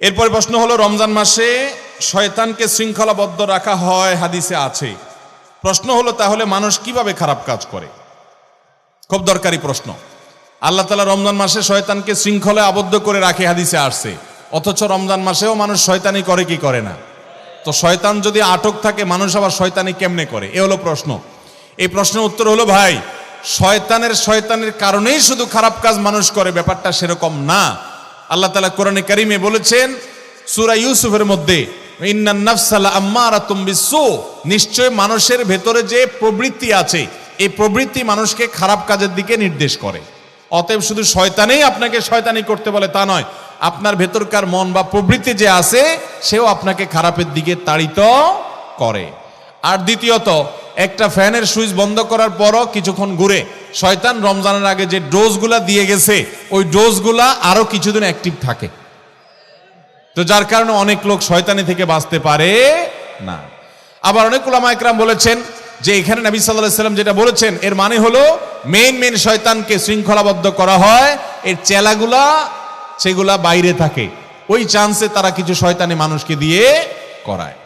এরপরে প্রশ্ন হলো, রমজান মাসে শয়তানকে শৃঙ্খলাবদ্ধ রাখা হয়, হাদিসে আছে। প্রশ্ন হলো, তাহলে মানুষ কিভাবে খারাপ কাজ করে? খুব দরকারি প্রশ্ন। আল্লাহ তাআলা রমজান মাসে শয়তানকে শৃঙ্খলায় আবদ্ধ করে রাখে, হাদিসে আসছে। অথচ রমজান মাসেও মানুষ শয়তানি করে কি করে না? তো শয়তান যদি আটক থাকে, মানুষ আবার শয়তানি কেমনে করে? এ হলো প্রশ্ন। এই প্রশ্নের উত্তর হলো, ভাই, শয়তানের কারণেই শুধু খারাপ কাজ মানুষ করে, ব্যাপারটা সেরকম না। আল্লাহ তাআলা কোরআনে কারিমে বলেছেন সূরা ইউসুফের মধ্যে, ইন্নান নাফসা লাআম্মারাতুম বিসসু, নিশ্চয় মানুষের ভেতরে যে প্রবৃত্তি আছে, এই প্রবৃত্তি মানুষকে খারাপ কাজের দিকে নির্দেশ করে। অতএব শুধু শয়তানেই আপনাকে শয়তানি করতে বলে তা নয়, আপনার ভেতরকার মন বা প্রবৃত্তি যে আছে সেও আপনাকে খারাপের দিকে তাড়িত করে। আর দ্বিতীয়ত, একটা ফ্যানের সুইচ বন্ধ করার পরও কিছুক্ষণ ঘুরে শয়তান রমজানের আগে যে ডোজগুলা দিয়ে গেছে, ওই ডোজগুলা আরো কিছুদিন অ্যাক্টিভ থাকে। তো যার কারণে অনেক লোক শয়তানি থেকে বাঁচতে পারে না। আবার অনেক উলামা ইকরাম বলেছেন যে এখানে নবী সাল্লাল্লাহু আলাইহি ওয়াসাল্লাম যেটা বলেছেন, এর মানে হলো মেইন শয়তানকে শৃঙ্খলাবদ্ধ করা হয়, এর চেলাগুলা সেগুলা বাইরে থাকে, ওই চান্সে তারা কিছু শয়তানি মানুষকে দিয়ে করায়।